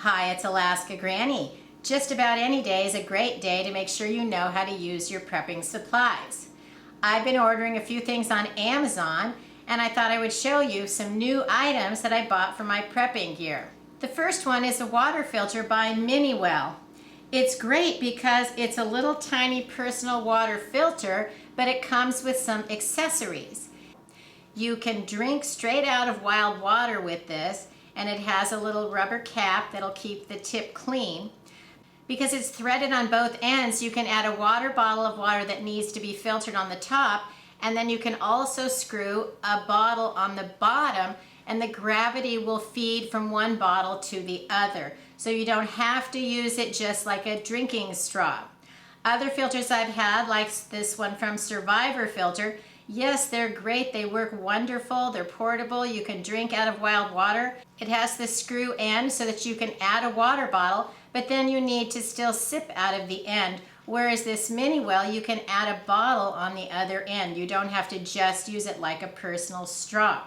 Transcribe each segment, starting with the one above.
Hi, it's Alaska Granny. Just about any day is a great day to make sure you know how to use your prepping supplies. I've been ordering a few things on Amazon, and I thought I would show you some new items that I bought for my prepping gear. The first one is a water filter by Miniwell. It's great because it's a little tiny personal water filter, but it comes with some accessories. You can drink straight out of wild water with this, and it has a little rubber cap that'll keep the tip clean. Because it's threaded on both ends, you can add a water bottle of water that needs to be filtered on the top, and then you can also screw a bottle on the bottom, and the gravity will feed from one bottle to the other. So you don't have to use it just like a drinking straw. Other filters I've had, like this one from Survivor Filter, yes, they're great. They work wonderful. They're portable. You can drink out of wild water. It has the screw end so that you can add a water bottle, but then you need to still sip out of the end. Whereas this Miniwell, you can add a bottle on the other end. You don't have to just use it like a personal straw.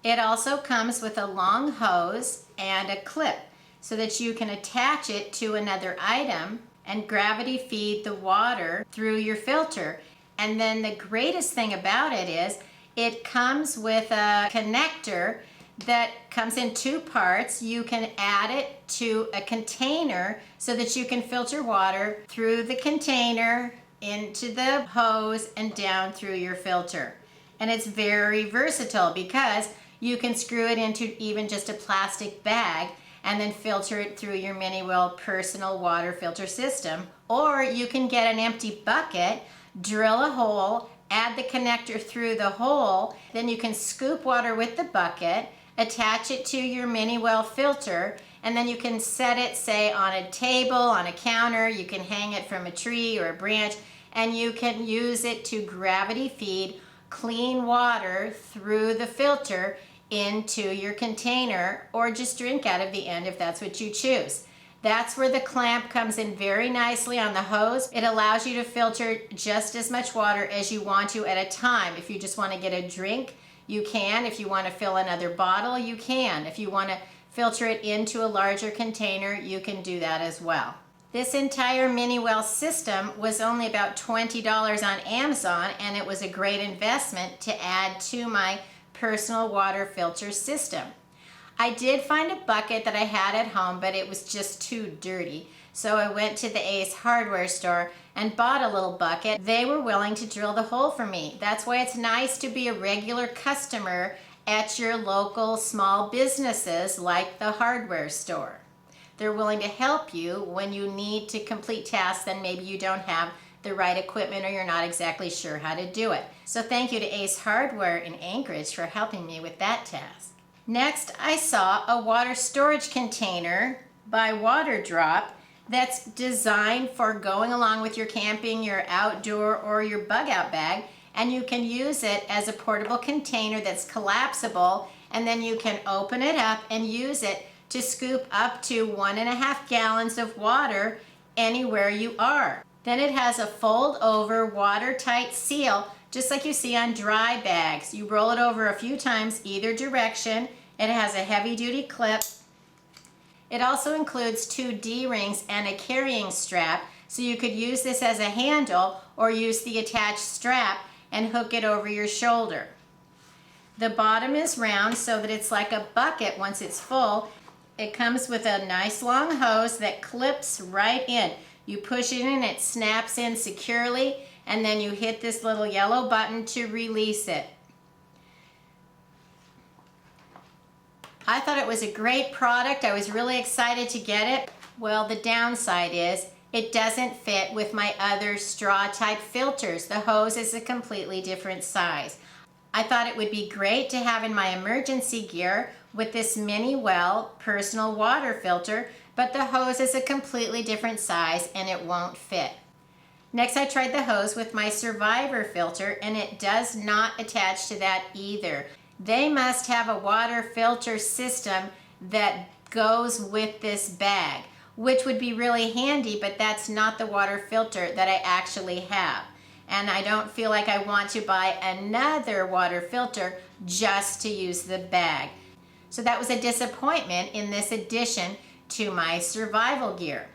It also comes with a long hose and a clip so that you can attach it to another item and gravity feed the water through your filter. And then the greatest thing about it is it comes with a connector that comes in two parts. You can add it to a container so that you can filter water through the container, into the hose, and down through your filter. And it's very versatile because you can screw it into even just a plastic bag and then filter it through your Miniwell personal water filter system. Or you can get an empty bucket, drill a hole, add the connector through the hole, then you can scoop water with the bucket, attach it to your Miniwell filter, and then you can set it, say, on a table, on a counter. You can hang it from a tree or a branch, and you can use it to gravity feed clean water through the filter into your container, or just drink out of the end if that's what you choose. That's where the clamp comes in very nicely on the hose. It allows you to filter just as much water as you want to at a time. If you just want to get a drink, you can. If you want to fill another bottle, you can. If you want to filter it into a larger container, you can do that as well. This entire Miniwell system was only about $20 on Amazon, and it was a great investment to add to my personal water filter system. I did find a bucket that I had at home, but it was just too dirty. So I went to the Ace hardware store and bought a little bucket. They were willing to drill the hole for me. That's why it's nice to be a regular customer at your local small businesses like the hardware store. They're willing to help you when you need to complete tasks that maybe you don't have the right equipment or you're not exactly sure how to do it. So thank you to Ace Hardware in Anchorage for helping me with that task. Next, I saw a water storage container by Water Drop that's designed for going along with your camping, your outdoor, or your bug out bag, and you can use it as a portable container that's collapsible, and then you can open it up and use it to scoop up to 1.5 gallons of water anywhere you are. Then it has a fold over watertight seal, just like you see on dry bags. You roll it over a few times either direction. It has a heavy duty clip. It also includes 2 D-rings and a carrying strap, so you could use this as a handle or use the attached strap and hook it over your shoulder. The bottom is round so that it's like a bucket once it's full. It comes with a nice long hose that clips right in. You push it in, it snaps in securely, and then you hit this little yellow button to release it. I thought it was a great product. I was really excited to get it. Well, the downside is it doesn't fit with my other straw type filters. The hose is a completely different size. I thought it would be great to have in my emergency gear with this Miniwell personal water filter, but the hose is a completely different size and it won't fit. Next, I tried the hose with my Survivor filter, and it does not attach to that either. They must have a water filter system that goes with this bag, which would be really handy, but that's not the water filter that I actually have. And I don't feel like I want to buy another water filter just to use the bag. So that was a disappointment in this edition to my survival gear.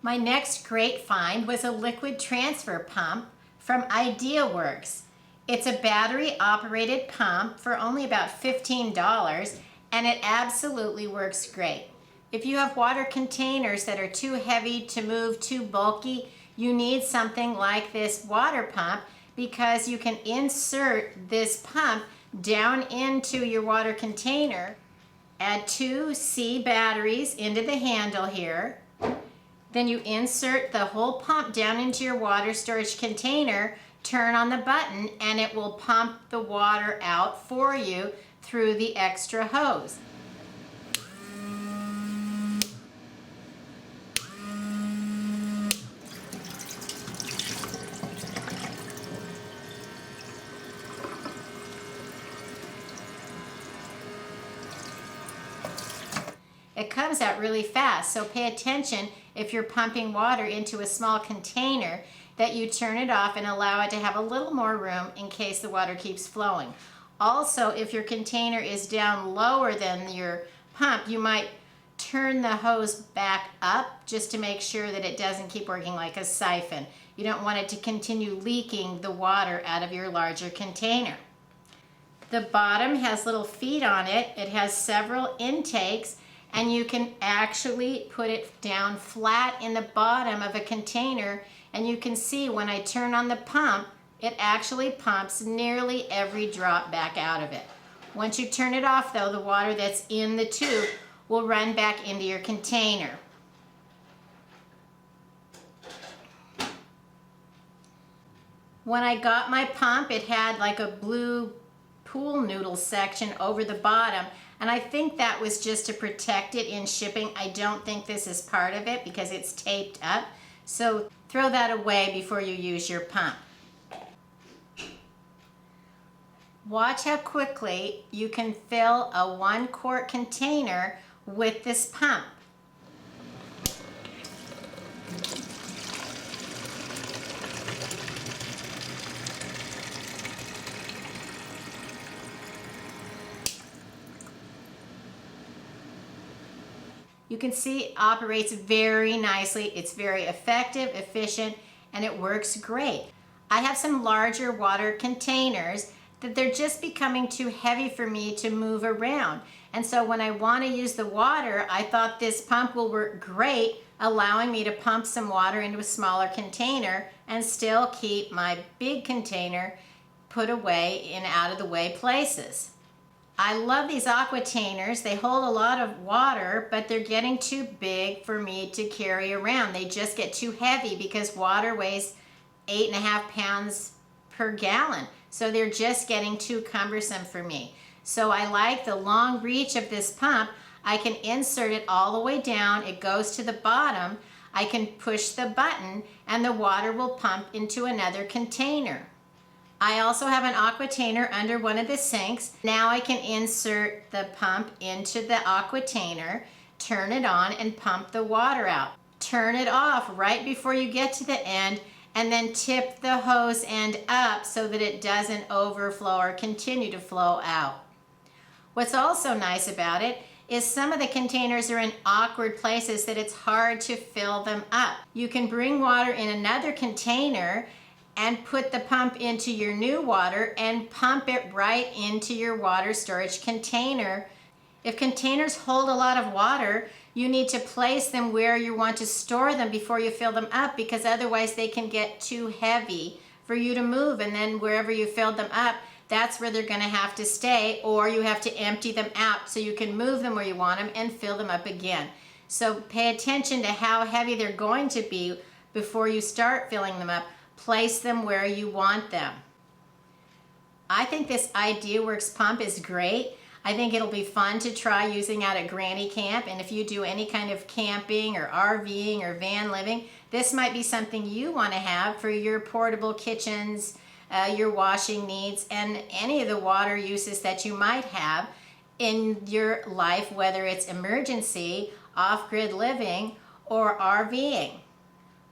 My next great find was a liquid transfer pump from IdeaWorks. It's a battery-operated pump for only about $15, and it absolutely works great. If you have water containers that are too heavy to move, too bulky, you need something like this water pump, because you can insert this pump down into your water container, add 2 C batteries into the handle here, then you insert the whole pump down into your water storage container, turn on the button, and it will pump the water out for you through the extra hose. It comes out really fast, so pay attention if you're pumping water into a small container that you turn it off and allow it to have a little more room in case the water keeps flowing. Also, if your container is down lower than your pump, you might turn the hose back up just to make sure that it doesn't keep working like a siphon. You don't want it to continue leaking the water out of your larger container. The bottom has little feet on it. It has several intakes, and you can actually put it down flat in the bottom of a container, and you can see when I turn on the pump, it actually pumps nearly every drop back out of it. Once you turn it off though, the water that's in the tube will run back into your container. When I got my pump, it had like a blue pool noodle section over the bottom, and I think that was just to protect it in shipping. I don't think this is part of it because it's taped up. So throw that away before you use your pump. Watch how quickly you can fill a 1-quart container with this pump. You can see it operates very nicely. It's very effective, efficient, and it works great. I have some larger water containers that they're just becoming too heavy for me to move around. And so when I want to use the water, I thought this pump will work great, allowing me to pump some water into a smaller container and still keep my big container put away in out of the way places. I love these aquatainers. They hold a lot of water, but they're getting too big for me to carry around. They just get too heavy because water weighs 8.5 pounds per gallon. So they're just getting too cumbersome for me. So I like the long reach of this pump. I can insert it all the way down. It goes to the bottom. I can push the button and the water will pump into another container. I also have an aquatainer under one of the sinks. Now I can insert the pump into the aquatainer, turn it on, and pump the water out. Turn it off right before you get to the end, and then tip the hose end up so that it doesn't overflow or continue to flow out. What's also nice about it is some of the containers are in awkward places that it's hard to fill them up. You can bring water in another container and put the pump into your new water and pump it right into your water storage container. If containers hold a lot of water, you need to place them where you want to store them before you fill them up, because otherwise they can get too heavy for you to move, and then wherever you filled them up, that's where they're going to have to stay, or you have to empty them out so you can move them where you want them and fill them up again. So pay attention to how heavy they're going to be before you start filling them up. Place them where you want them. I think this IdeaWorks pump is great. I think it'll be fun to try using out at Granny Camp, and if you do any kind of camping or RVing or van living, this might be something you want to have for your portable kitchens, your washing needs, and any of the water uses that you might have in your life, whether it's emergency, off-grid living, or RVing.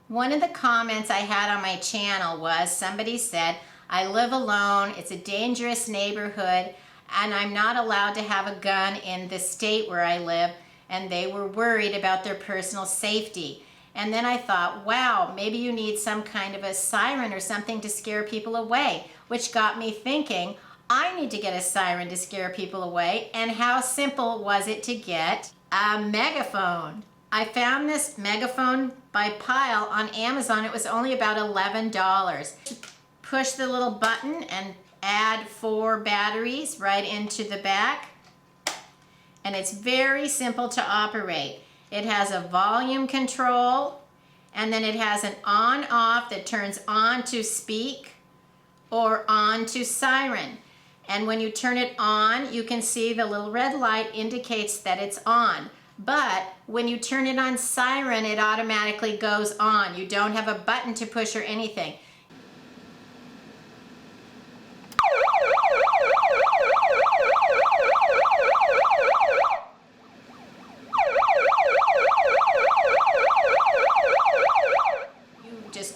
One of the comments I had on my channel was somebody said, I live alone, it's a dangerous neighborhood, and I'm not allowed to have a gun in the state where I live, and they were worried about their personal safety. And then I thought, wow, maybe you need some kind of a siren or something to scare people away, which got me thinking, I need to get a siren to scare people away. And how simple was it to get a megaphone? I found this megaphone by pile on Amazon. It was only about $11. Push the little button and add 4 batteries right into the back. And it's very simple to operate. It has a volume control, and then it has an on-off that turns on to speak or on to siren. And when you turn it on, you can see the little red light indicates that it's on. But when you turn it on siren, it automatically goes on. You don't have a button to push or anything.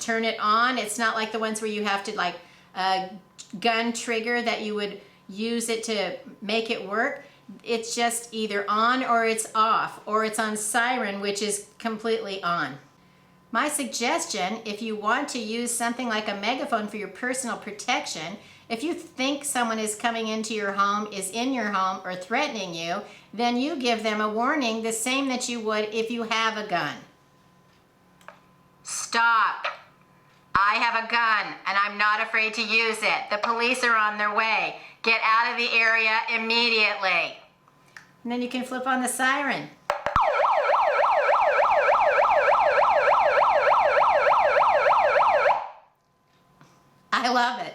Turn it on. It's not like the ones where you have to like gun trigger that you would use it to make it work. It's just either on or it's off, or it's on siren, which is completely on. My suggestion, if you want to use something like a megaphone for your personal protection, if you think someone is coming into your home, is in your home, or threatening you, then you give them a warning the same that you would if you have a gun. Stop. I have a gun, and I'm not afraid to use it. The police are on their way. Get out of the area immediately. And then you can flip on the siren. I love it.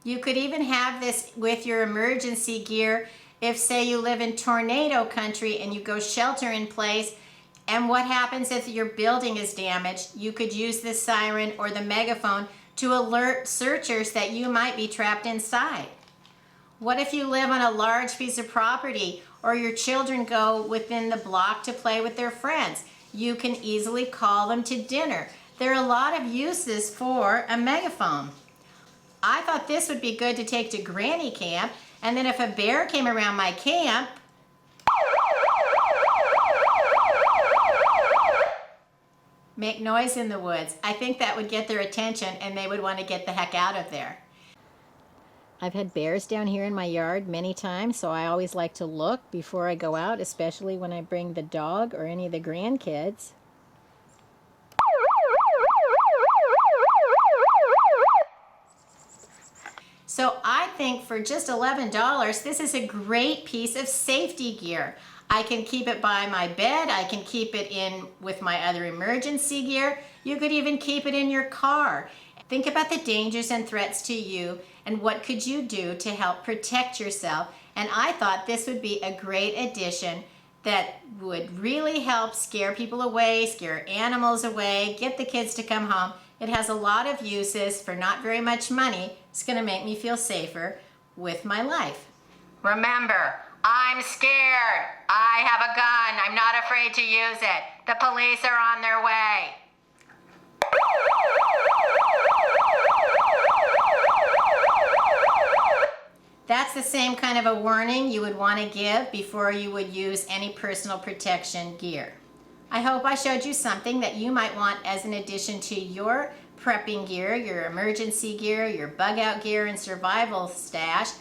You could even have this with your emergency gear if, say, you live in tornado country and you go shelter in place. And what happens if your building is damaged? You could use the siren or the megaphone to alert searchers that you might be trapped inside. What if you live on a large piece of property, or your children go within the block to play with their friends? You can easily call them to dinner. There are a lot of uses for a megaphone. I thought this would be good to take to granny camp, and then if a bear came around my camp, make noise in the woods. I think that would get their attention and they would want to get the heck out of there. I've had bears down here in my yard many times, so I always like to look before I go out, especially when I bring the dog or any of the grandkids. So I think for just $11, this is a great piece of safety gear. I can keep it by my bed. I can keep it in with my other emergency gear. You could even keep it in your car. Think about the dangers and threats to you and what could you do to help protect yourself. And I thought this would be a great addition that would really help scare people away, scare animals away, get the kids to come home. It has a lot of uses for not very much money. It's going to make me feel safer with my life. Remember, I'm scared. I have a gun. I'm not afraid to use it. The police are on their way. That's the same kind of a warning you would want to give before you would use any personal protection gear. I hope I showed you something that you might want as an addition to your prepping gear, your emergency gear, your bug out gear and survival stash.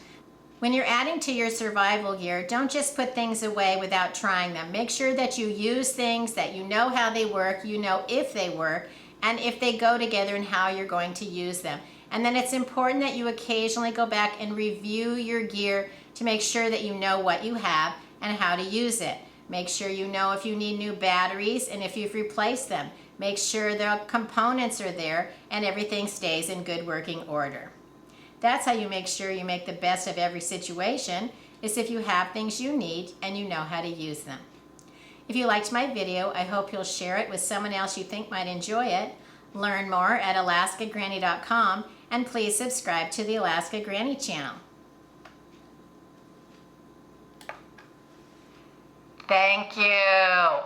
When you're adding to your survival gear, don't just put things away without trying them. Make sure that you use things, that you know how they work, you know if they work, and if they go together and how you're going to use them. And then it's important that you occasionally go back and review your gear to make sure that you know what you have and how to use it. Make sure you know if you need new batteries and if you've replaced them. Make sure the components are there and everything stays in good working order. That's how you make sure you make the best of every situation, is if you have things you need and you know how to use them. If you liked my video, I hope you'll share it with someone else you think might enjoy it. Learn more at alaskagranny.com, and please subscribe to the Alaska Granny channel. Thank you.